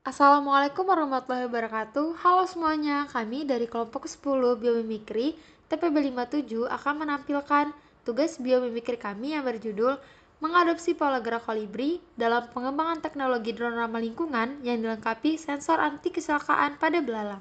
Assalamualaikum warahmatullahi wabarakatuh. Halo semuanya, kami dari kelompok 10 Biomimikri TPB 57 akan menampilkan tugas biomimikri kami yang berjudul mengadopsi pola gerak kolibri dalam pengembangan teknologi drone ramah lingkungan yang dilengkapi sensor anti kecelakaan pada belalang.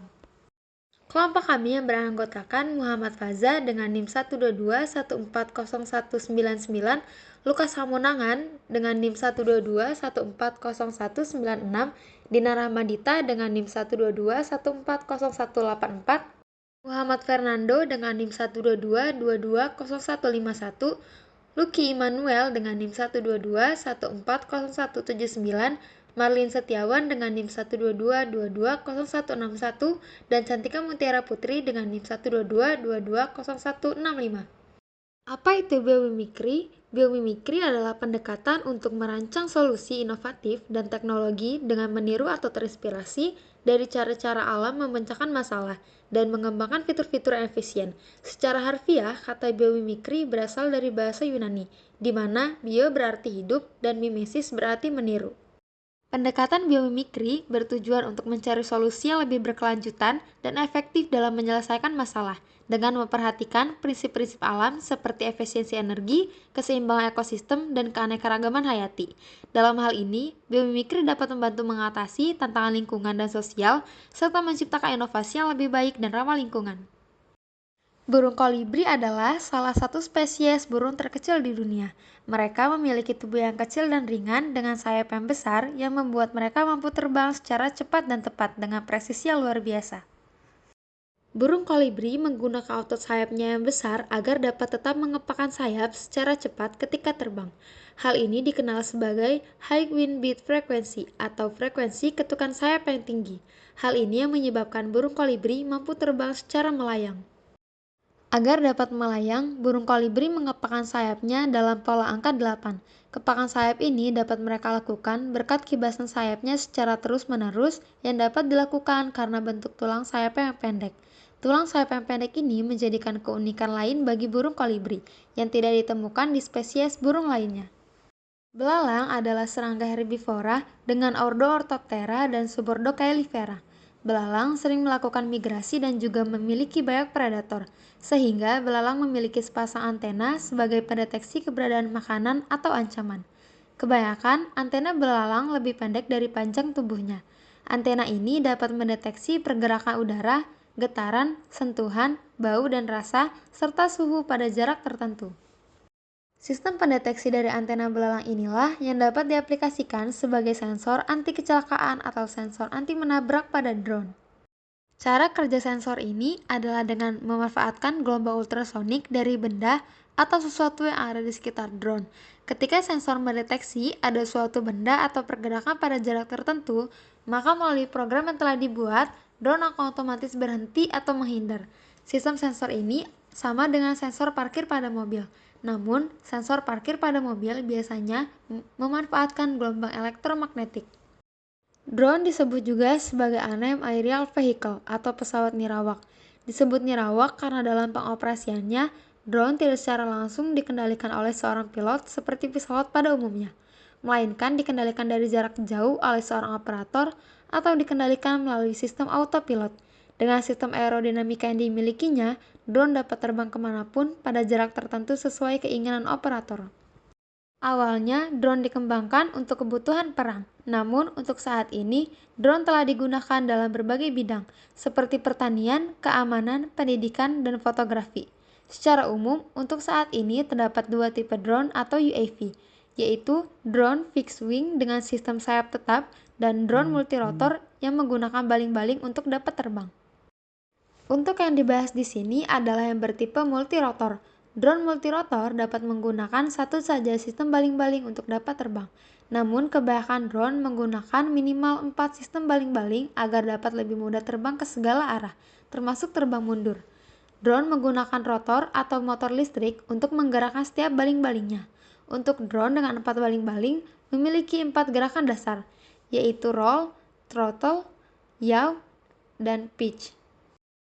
Kelompok kami yang beranggotakan Muhammad Faza dengan NIM 122140199, Lukas Hamonangan dengan NIM 122140196, Dina Rahmadita dengan NIM 122140184, Muhammad Fernando dengan NIM 122220151, Lucky Immanuel dengan NIM 122140179, Marlin Setiawan dengan NIM 122220161, dan Cantika Mutiara Putri dengan NIM 122220165. Apa itu biomimikri? Biomimikri adalah pendekatan untuk merancang solusi inovatif dan teknologi dengan meniru atau terinspirasi dari cara-cara alam memecahkan masalah dan mengembangkan fitur-fitur yang efisien. Secara harfiah, kata biomimikri berasal dari bahasa Yunani, di mana bio berarti hidup dan mimesis berarti meniru. Pendekatan biomimikri bertujuan untuk mencari solusi yang lebih berkelanjutan dan efektif dalam menyelesaikan masalah, dengan memperhatikan prinsip-prinsip alam seperti efisiensi energi, keseimbangan ekosistem, dan keanekaragaman hayati. Dalam hal ini, biomimikri dapat membantu mengatasi tantangan lingkungan dan sosial, serta menciptakan inovasi yang lebih baik dan ramah lingkungan. Burung kolibri adalah salah satu spesies burung terkecil di dunia. Mereka memiliki tubuh yang kecil dan ringan dengan sayap yang besar yang membuat mereka mampu terbang secara cepat dan tepat dengan presisi yang luar biasa. Burung kolibri menggunakan otot sayapnya yang besar agar dapat tetap mengepakkan sayap secara cepat ketika terbang. Hal ini dikenal sebagai high wind beat frequency atau frekuensi ketukan sayap yang tinggi. Hal ini yang menyebabkan burung kolibri mampu terbang secara melayang. Agar dapat melayang, burung kolibri mengepakkan sayapnya dalam pola angka 8. Kepakan sayap ini dapat mereka lakukan berkat kibasan sayapnya secara terus-menerus yang dapat dilakukan karena bentuk tulang sayap yang pendek. Tulang sayap yang pendek ini menjadikan keunikan lain bagi burung kolibri yang tidak ditemukan di spesies burung lainnya. Belalang adalah serangga herbivora dengan Ordo-Orthoptera dan Subordo-Caelifera. Belalang sering melakukan migrasi dan juga memiliki banyak predator, sehingga belalang memiliki sepasang antena sebagai pendeteksi keberadaan makanan atau ancaman. Kebanyakan, antena belalang lebih pendek dari panjang tubuhnya. Antena ini dapat mendeteksi pergerakan udara, getaran, sentuhan, bau dan rasa, serta suhu pada jarak tertentu. Sistem pendeteksi dari antena belalang inilah yang dapat diaplikasikan sebagai sensor anti kecelakaan atau sensor anti menabrak pada drone. Cara kerja sensor ini adalah dengan memanfaatkan gelombang ultrasonik dari benda atau sesuatu yang ada di sekitar drone. Ketika sensor mendeteksi ada suatu benda atau pergerakan pada jarak tertentu, maka melalui program yang telah dibuat, drone akan otomatis berhenti atau menghindar. Sistem sensor ini sama dengan sensor parkir pada mobil. Namun, sensor parkir pada mobil biasanya memanfaatkan gelombang elektromagnetik. Drone disebut juga sebagai unmanned aerial vehicle atau pesawat nirawak. Disebut nirawak karena dalam pengoperasiannya, drone tidak secara langsung dikendalikan oleh seorang pilot seperti pesawat pada umumnya, melainkan dikendalikan dari jarak jauh oleh seorang operator atau dikendalikan melalui sistem autopilot. Dengan sistem aerodinamika yang dimilikinya, drone dapat terbang kemanapun pada jarak tertentu sesuai keinginan operator. Awalnya, drone dikembangkan untuk kebutuhan perang. Namun, untuk saat ini, drone telah digunakan dalam berbagai bidang, seperti pertanian, keamanan, pendidikan, dan fotografi. Secara umum, untuk saat ini terdapat dua tipe drone atau UAV, yaitu drone fixed wing dengan sistem sayap tetap dan drone multirotor yang menggunakan baling-baling untuk dapat terbang. Untuk yang dibahas di sini adalah yang bertipe multirotor. Drone multirotor dapat menggunakan satu saja sistem baling-baling untuk dapat terbang. Namun, kebanyakan drone menggunakan minimal 4 sistem baling-baling agar dapat lebih mudah terbang ke segala arah, termasuk terbang mundur. Drone menggunakan rotor atau motor listrik untuk menggerakkan setiap baling-balingnya. Untuk drone dengan 4 baling-baling memiliki 4 gerakan dasar, yaitu roll, throttle, yaw, dan pitch.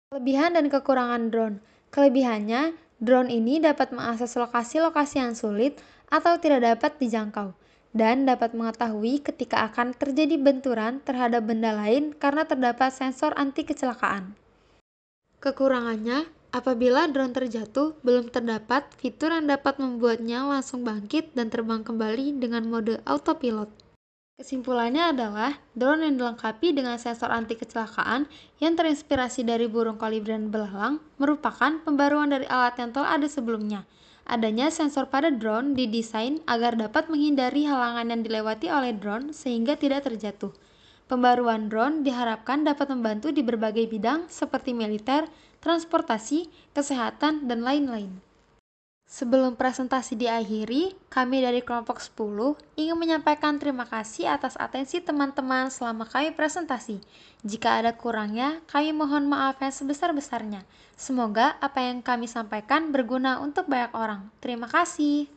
Kelebihan dan kekurangan drone. Kelebihannya, drone ini dapat mengakses lokasi-lokasi yang sulit atau tidak dapat dijangkau. dan dapat mengetahui ketika akan terjadi benturan terhadap benda lain karena terdapat sensor anti kecelakaan. Kekurangannya, apabila drone terjatuh, belum terdapat fitur yang dapat membuatnya langsung bangkit dan terbang kembali dengan mode autopilot. Kesimpulannya adalah, drone yang dilengkapi dengan sensor anti kecelakaan yang terinspirasi dari burung kolibri dan belalang merupakan pembaruan dari alat yang telah ada sebelumnya. Adanya sensor pada drone didesain agar dapat menghindari halangan yang dilewati oleh drone sehingga tidak terjatuh. Pembaruan drone diharapkan dapat membantu di berbagai bidang seperti militer, transportasi, kesehatan, dan lain-lain. Sebelum presentasi diakhiri, kami dari kelompok 10 ingin menyampaikan terima kasih atas atensi teman-teman selama kami presentasi. Jika ada kurangnya, kami mohon maaf yang sebesar-besarnya. Semoga apa yang kami sampaikan berguna untuk banyak orang. Terima kasih.